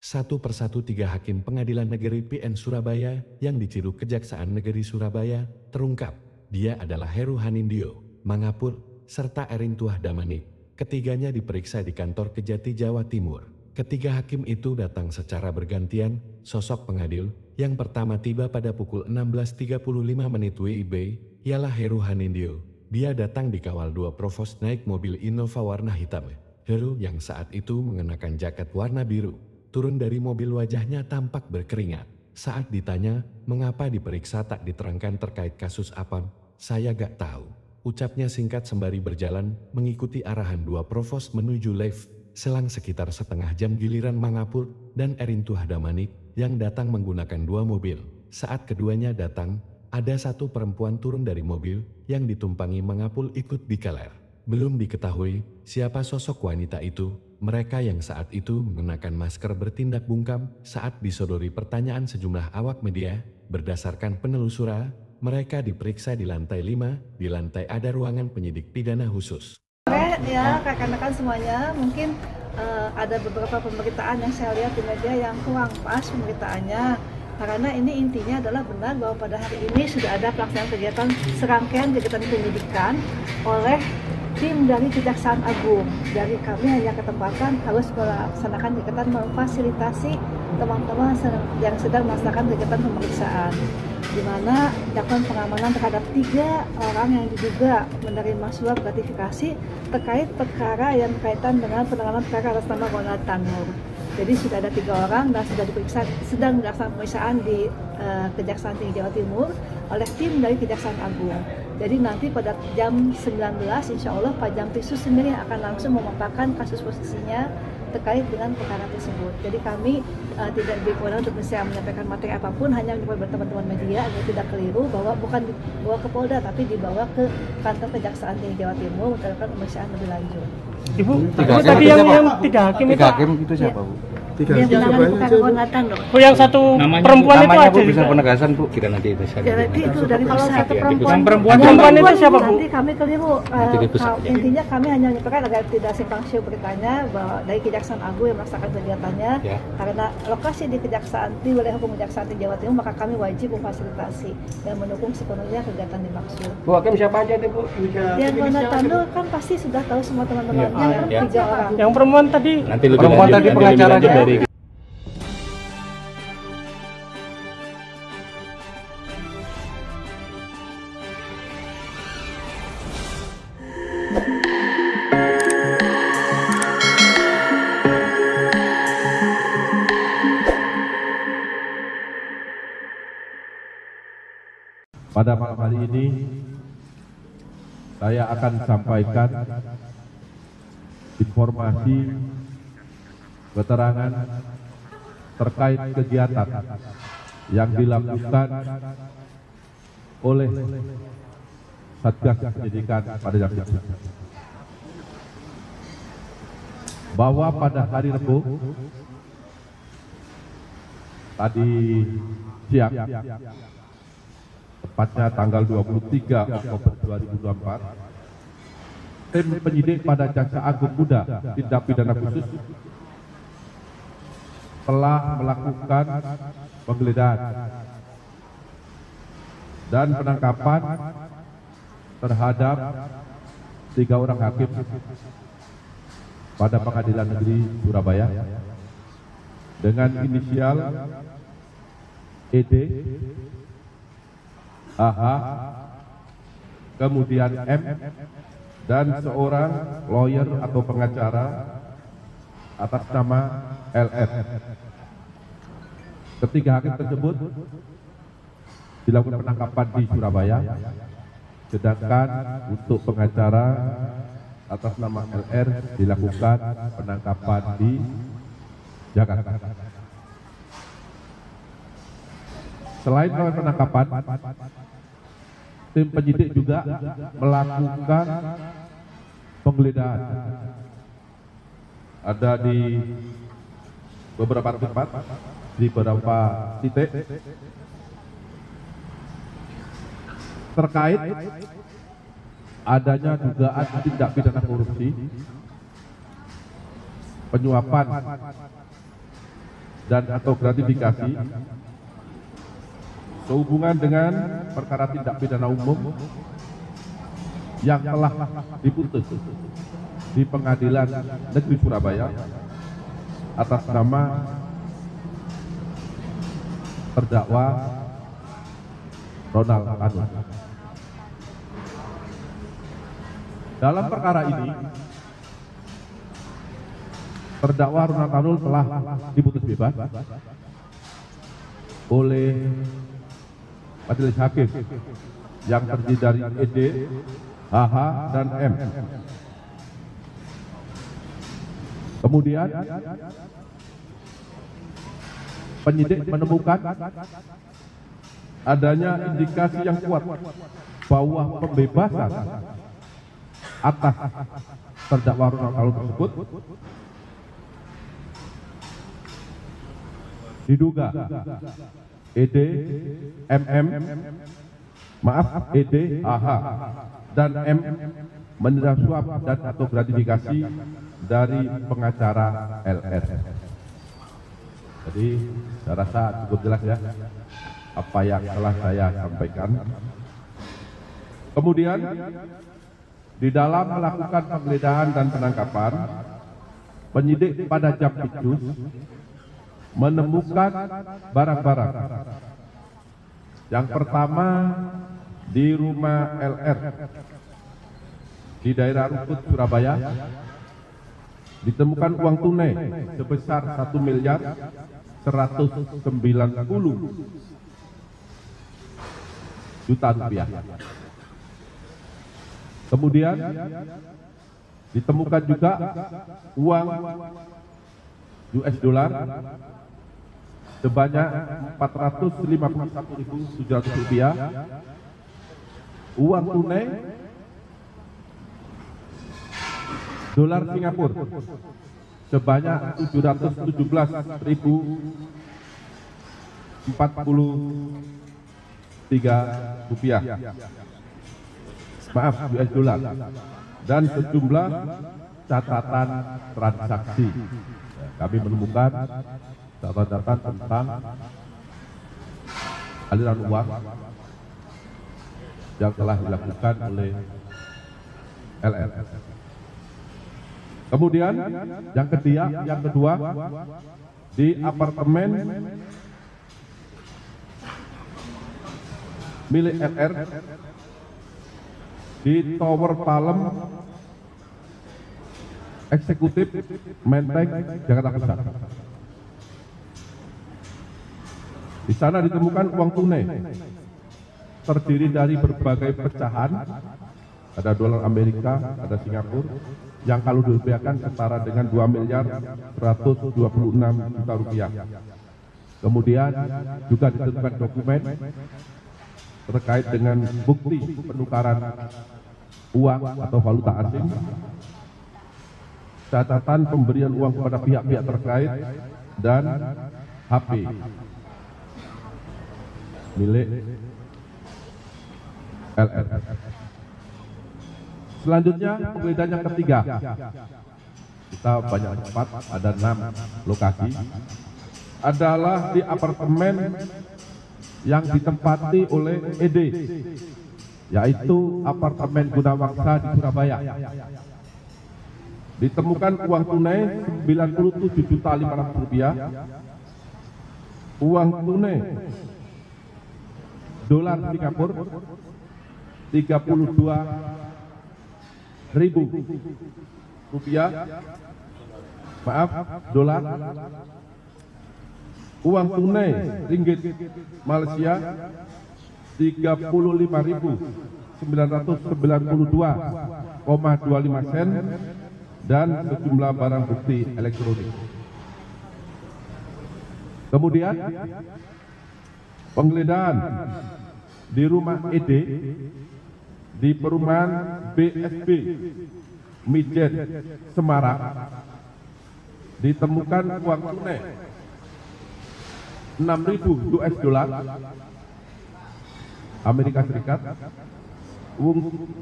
Satu persatu 3 hakim Pengadilan Negeri PN Surabaya yang diciduk Kejaksaan Negeri Surabaya terungkap. Dia adalah Heru Hanindyo, Mangapur, serta Erintuah Damanik. Ketiganya diperiksa di kantor Kejati, Jawa Timur. Ketiga hakim itu datang secara bergantian. Sosok pengadil yang pertama tiba pada pukul 16.35 WIB ialah Heru Hanindyo. Dia datang dikawal 2 provos naik mobil Innova warna hitam. Heru yang saat itu mengenakan jaket warna biru turun dari mobil, wajahnya tampak berkeringat. Saat ditanya mengapa diperiksa tak diterangkan terkait kasus apa, "Saya gak tahu," ucapnya singkat sembari berjalan mengikuti arahan 2 provos menuju lift. Selang sekitar setengah jam giliran Mangapur dan Erintuah Damanik yang datang menggunakan 2 mobil. Saat keduanya datang, ada satu perempuan turun dari mobil yang ditumpangi Mangapur ikut dikeler. Belum diketahui siapa sosok wanita itu. Mereka yang saat itu mengenakan masker bertindak bungkam saat disodori pertanyaan sejumlah awak media. Berdasarkan penelusuran, mereka diperiksa di lantai 5. Di lantai ada ruangan penyidik pidana khusus. Ya, rekan-rekan semuanya, mungkin ada beberapa pemberitaan yang saya lihat di media yang kurang pas pemberitaannya. Karena ini intinya adalah benar bahwa pada hari ini sudah ada pelaksanaan kegiatan serangkaian kegiatan penyidikan oleh tim dari Kejaksaan Agung. Dari kami hanya ketempatan harus melaksanakan kegiatan memfasilitasi teman-teman yang sedang melaksanakan kegiatan pemeriksaan, di mana dilakukan pengamanan terhadap 3 orang yang diduga menerima suap gratifikasi terkait perkara yang berkaitan dengan penanganan perkara atas nama Ronald Tanur. Jadi sudah ada 3 orang dan sudah diperiksa, sedang dilaksanakan pemeriksaan di Kejaksaan Tinggi Jawa Timur oleh tim dari Kejaksaan Agung. Jadi nanti pada jam 19 insya Allah Pak Jampitsus sendiri akan langsung memaparkan kasus posisinya terkait dengan perkara tersebut. Jadi kami tidak diberi kewenangan untuk bisa menyampaikan materi apapun, hanya menyampaikan teman-teman media agar tidak keliru bahwa bukan dibawa ke Polda tapi dibawa ke kantor Kejaksaan Tinggi Jawa Timur untuk melakukan pemeriksaan lebih lanjut. Ibu, tadi yang 3 hakim itu, hakim itu siapa, Bu? Yang menangani perkara Ronald Tanur. Bu, yang satu perempuan itu aja. Bu, bisa penegasan, Bu, kita nanti bisa. Jadi itu dari kalau satu perempuan itu siapa, Bu? Nanti kami keliru. Intinya kami hanya menyampaikan agar tidak simpang siur beritanya bahwa dari Kejaksaan Agung yang melaksanakan kegiatannya. Ya. Karena lokasi di Kejaksaan di wilayah hukum Kejaksaan Tinggi Jawa Timur, maka kami wajib memfasilitasi dan mendukung sepenuhnya kegiatan dimaksud. Bu, hakim siapa aja itu, Bu? Yang Ronald Tanur kan pasti sudah tahu semua teman-temannya, 3 orang. Yang perempuan tadi. Nanti perempuan tadi pengacaranya dari. Pada malam hari ini saya akan sampaikan informasi keterangan terkait kegiatan yang dilakukan oleh Satgas Penyidikan pada Jampitsus, bahwa pada hari Rabu tadi siang, tepatnya tanggal 23 Oktober 2024, tim penyidik pada Jaksa Agung Muda Tindak Pidana Khusus telah melakukan penggeledahan dan penangkapan terhadap 3 orang hakim pada Pengadilan Negeri Surabaya dengan inisial ED, AH, kemudian M, dan seorang lawyer atau pengacara atas nama LF. Ketiga hakim tersebut dilakukan penangkapan di Surabaya, sedangkan untuk pengacara atas nama LR dilakukan penangkapan di Jakarta. Selain melakukan penangkapan, tim penyidik juga melakukan penggeledahan. Ada di beberapa tempat, di beberapa titik, terkait adanya dugaan tindak pidana korupsi, penyuapan dan atau gratifikasi sehubungan dengan perkara tindak pidana umum yang telah diputus di Pengadilan Negeri Surabaya atas nama terdakwa Ronald Tanul. Dalam perkara ini, terdakwa Ronald Tanul telah diputus bebas oleh majelis hakim yang terdiri dari ED, HH, dan M. Kemudian penyidik menemukan adanya indikasi yang kuat bahwa pembebasan atas terdakwa Ronald Tanul tersebut diduga ED, ED, AH, dan M menerima suap dan atau gratifikasi dari pengacara LR. Jadi saya rasa cukup jelas ya apa yang telah saya sampaikan. Kemudian di dalam melakukan penggeledahan dan penangkapan, penyidik pada Jampitsus menemukan barang-barang. Yang pertama di rumah LR di daerah Rungkut, Surabaya, ditemukan uang tunai sebesar 1.190 juta rupiah. Kemudian ditemukan juga uang US dollar sebanyak 451.700 rupiah, uang tunai dolar Singapura sebanyak 717.043 rupiah, maaf US dollar, dan sejumlah catatan transaksi. Kami menemukan catatan tentang aliran uang yang telah dilakukan oleh LR. Kemudian yang kedua di apartemen milik LR di Tower Palem Eksekutif Menteng, Jakarta Pusat. Di sana ditemukan uang tunai terdiri dari berbagai pecahan, ada dolar Amerika, ada Singapura, yang kalau dirupiahkan setara dengan 2.126 juta rupiah. Kemudian juga ditemukan dokumen terkait dengan bukti penukaran uang atau valuta asing, catatan pemberian uang kepada pihak-pihak terkait, dan HP milik LR. Selanjutnya penggeledahan yang ketiga, kita banyak tempat, ada 6 lokasi, adalah di apartemen yang ditempati oleh ED, yaitu apartemen Gunawangsa di Surabaya. Ditemukan uang tunai 97.500 rupiah, uang tunai dolar Singapura 32.000 rupiah, maaf dolar, uang tunai ringgit Malaysia 35.992,25 sen, dan sejumlah barang bukti elektronik. Kemudian penggeledahan di rumah ED di perumahan BSB Mijen, Semarang, ditemukan uang tunai 6.000 US dollar Amerika Serikat,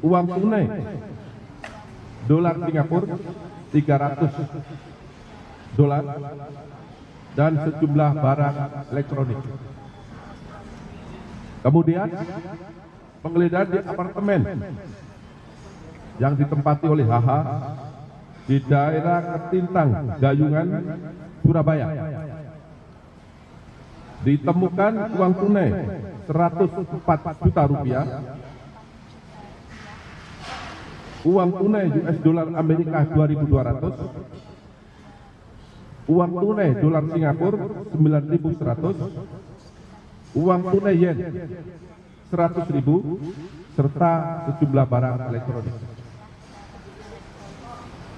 uang tunai dolar Singapura 300 dolar, dan sejumlah barang elektronik. Kemudian penggeledahan di apartemen yang ditempati oleh HH di daerah Ketintang, Gayungan, Surabaya. Ditemukan uang tunai 104 juta rupiah, uang tunai US dolar Amerika 2.200, uang tunai dolar Singapura 9.100, uang tunai yen 100.000, serta sejumlah barang elektronik.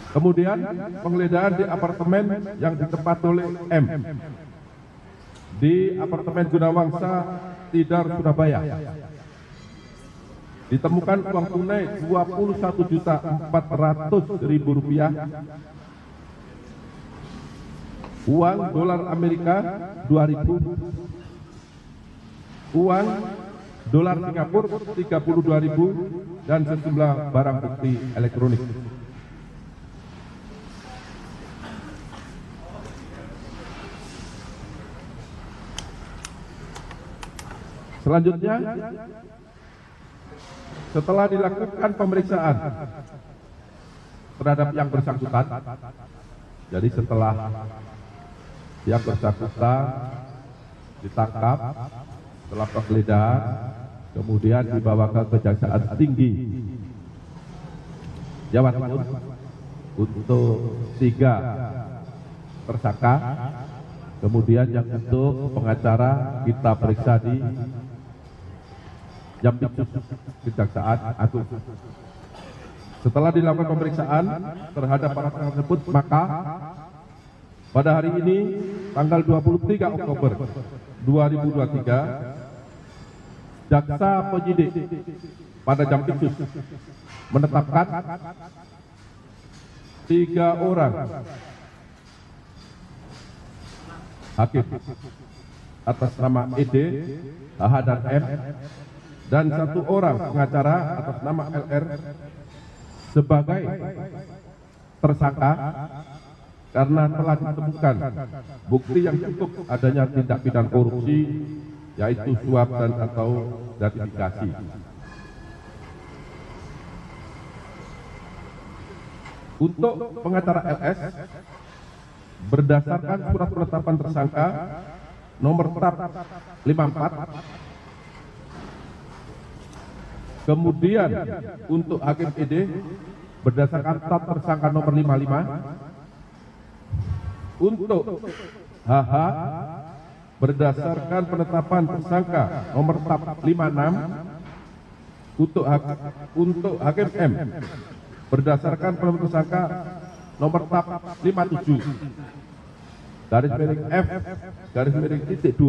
Kemudian penggeledahan di apartemen yang ditempati oleh M di apartemen Gunawangsa, Tidar, Surabaya. Ditemukan uang tunai 21.400.000 rupiah, uang dolar Amerika 2.000, uang dolar Singapura 32.000, dan sejumlah barang bukti elektronik. Selanjutnya, setelah dilakukan pemeriksaan terhadap yang bersangkutan, jadi setelah yang bersangkutan ditangkap, setelah penggeledahan, kemudian dibawa ke Kejaksaan Tinggi Jawa Timur untuk 3 tersangka, kemudian yang untuk pengacara kita periksa di Jampitsus Kejaksaan Agung. Setelah dilakukan pemeriksaan terhadap para tersebut, maka pada hari ini tanggal 23 Oktober 2023, jaksa penyidik pada Jampitsus menetapkan 3 orang hakim atas nama ED, HH, dan M, dan 1 orang pengacara atas nama LR sebagai tersangka karena telah ditemukan bukti yang cukup adanya tindak pidana korupsi, yaitu suap dan atau gratifikasi. Untuk pengacara LS, berdasarkan surat penetapan tersangka nomor TAP 54, kemudian untuk hakim ED berdasarkan TAP tersangka nomor 55, untuk HH berdasarkan penetapan tersangka nomor TAP 56, untuk hakim M berdasarkan penetapan tersangka nomor TAP 57 garis miring F garis miring titik 2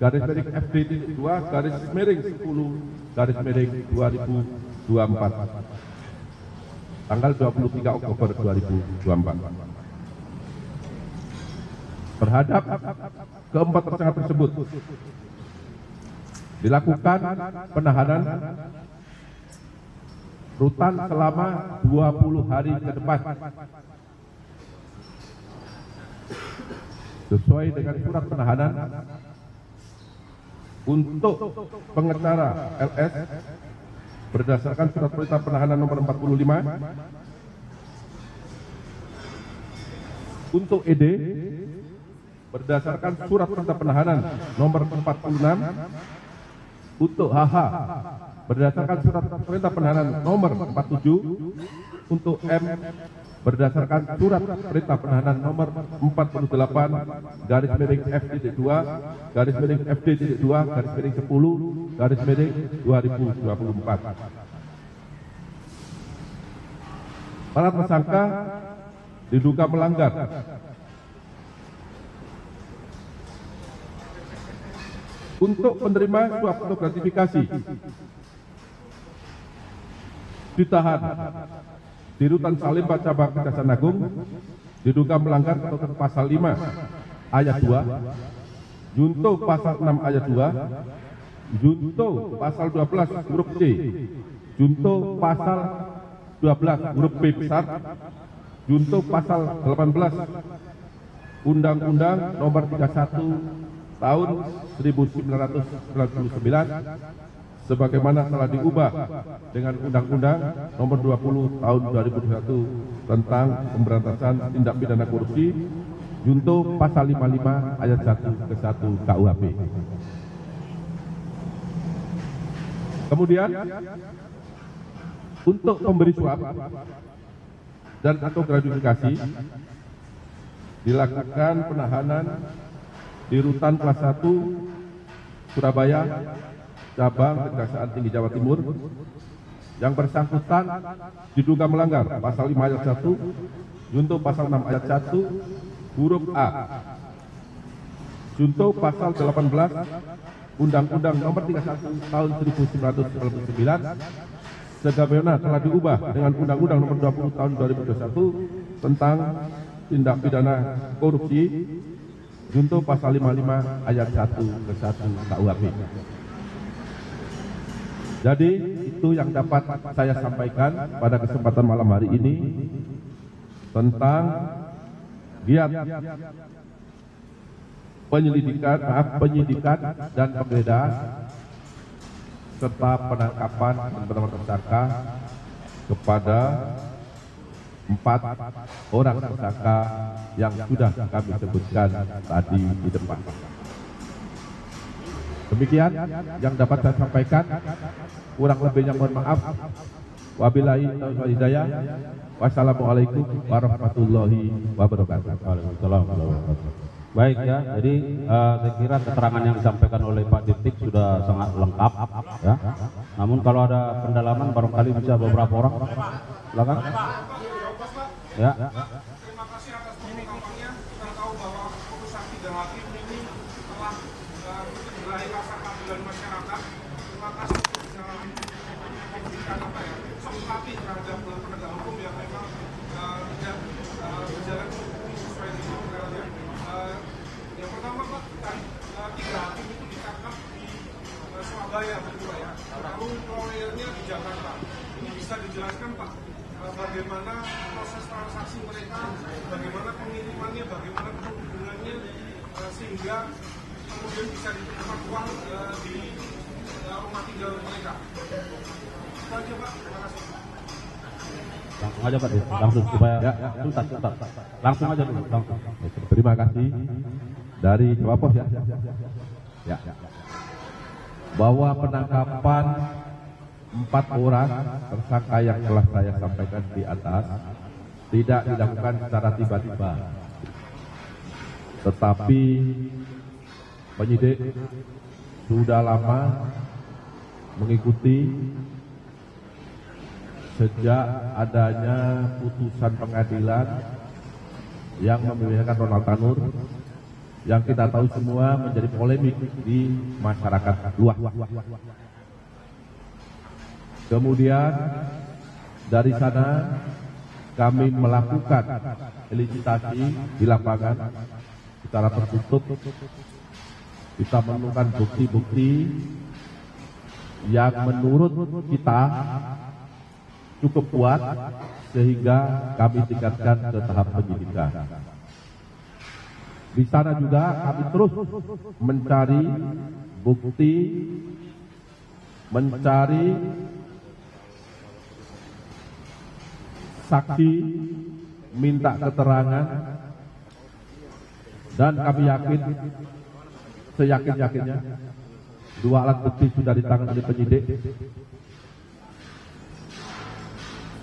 garis miring FD titik 2 garis miring 10 garis miring 2024 tanggal 23 Oktober 2024. Terhadap keempat tersangka tersebut dilakukan penahanan rutan selama 20 hari ke depan sesuai dengan surat penahanan. Untuk pengacara LS berdasarkan surat perintah penahanan nomor 45, untuk ED berdasarkan surat perintah penahanan nomor 46, untuk HH berdasarkan surat perintah penahanan nomor 47, untuk M berdasarkan surat perintah penahanan nomor 48 garis miring F.2 garis miring FD.2 garis miring 10 garis miring 2024. Para tersangka diduga melanggar untuk menerima suap atau gratifikasi, ditahan di Rutan Salim Cabang Kejaksaan Agung, diduga melanggar ketentuan pasal 5 ayat 2, junto pasal 6 ayat 2, junto pasal 12 huruf C, junto pasal 12 huruf B besar, junto pasal 18 Undang-Undang Nomor 31 Tahun 1999 sebagaimana telah diubah dengan Undang-Undang Nomor 20 Tahun 2021 tentang pemberantasan tindak pidana korupsi junto pasal 55 ayat 1 ke 1 KUHP. Kemudian untuk pemberi suap dan atau gratifikasi dilakukan penahanan di Rutan Kelas 1 Surabaya Cabang Kejaksaan Tinggi Jawa Timur yang bersangkutan diduga melanggar pasal 5 ayat 1 junto pasal 6 ayat 1 huruf A junto pasal 18 Undang-Undang Nomor 31 Tahun 1999 sebagaimana telah diubah dengan Undang-Undang Nomor 20 Tahun 2021 tentang tindak pidana korupsi junto pasal 55 ayat 1 ke 1 KUHP. Jadi itu yang dapat saya sampaikan pada kesempatan malam hari ini tentang giat penyidikan dan penggeledahan serta penangkapan beberapa tersangka kepada 4 orang tersangka yang sudah kami sebutkan tadi di depan. Demikian yang dapat saya sampaikan. Kurang lebihnya mohon maaf. Wabillahi taufiq wal hidayah. Wassalamualaikum warahmatullahi wabarakatuh. Waalaikumsalam warahmatullahi wabarakatuh. Baik ya, jadi saya kira keterangan yang disampaikan oleh Pak Dirtik sudah sangat lengkap ya. Namun kalau ada pendalaman barangkali bisa beberapa orang. Silakan. Ya. Terima kasih atas pengungkapannya. Kita tahu bahwa putusan 3 hakim ini telah meraih rasa keadilan masyarakat. Terima kasih bisa memberikan simpati terhadap penegak hukum yang memang tidak berjalan sesuai dengan negaranya. Yang pertama Pak, 3 hakim itu ditangkap di Surabaya berdua ya. Lalu lawyernya di Jakarta. Ini bisa dijelaskan Pak? Bagaimana proses transaksi mereka, bagaimana pengirimannya, bagaimana penghubungannya, sehingga kemudian bisa ditemukan uang di rumah tinggal mereka. Itu aja Pak, terima kasih. Langsung aja Pak, langsung supaya tuntas. Langsung aja dulu, langsung. Terima kasih dari Jawa Pos ya. Ya. Bahwa penangkapan 4 orang tersangka yang telah saya sampaikan di atas tidak dilakukan secara tiba-tiba, tetapi penyidik sudah lama mengikuti sejak adanya putusan pengadilan yang memilihkan Ronald Tanur yang kita tahu semua menjadi polemik di masyarakat luas. Kemudian dari sana kami melakukan elisitasi di lapangan secara tertutup. Kita menemukan bukti-bukti yang menurut kita cukup kuat sehingga kami tingkatkan ke tahap penyidikan. Di sana juga kami terus mencari bukti, mencari saksi, minta keterangan, dan kami yakin, seyakin-yakinnya 2 alat bukti sudah ditangani oleh penyidik.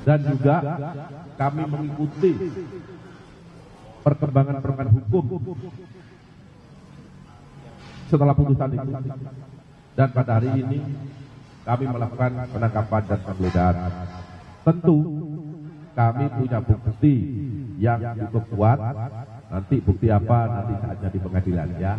Dan juga kami mengikuti perkembangan hukum setelah putusan itu. Dan pada hari ini kami melakukan penangkapan dan penggeledahan. Tentu kami punya bukti yang cukup kuat. Nanti bukti apa nanti saatnya di pengadilan ya.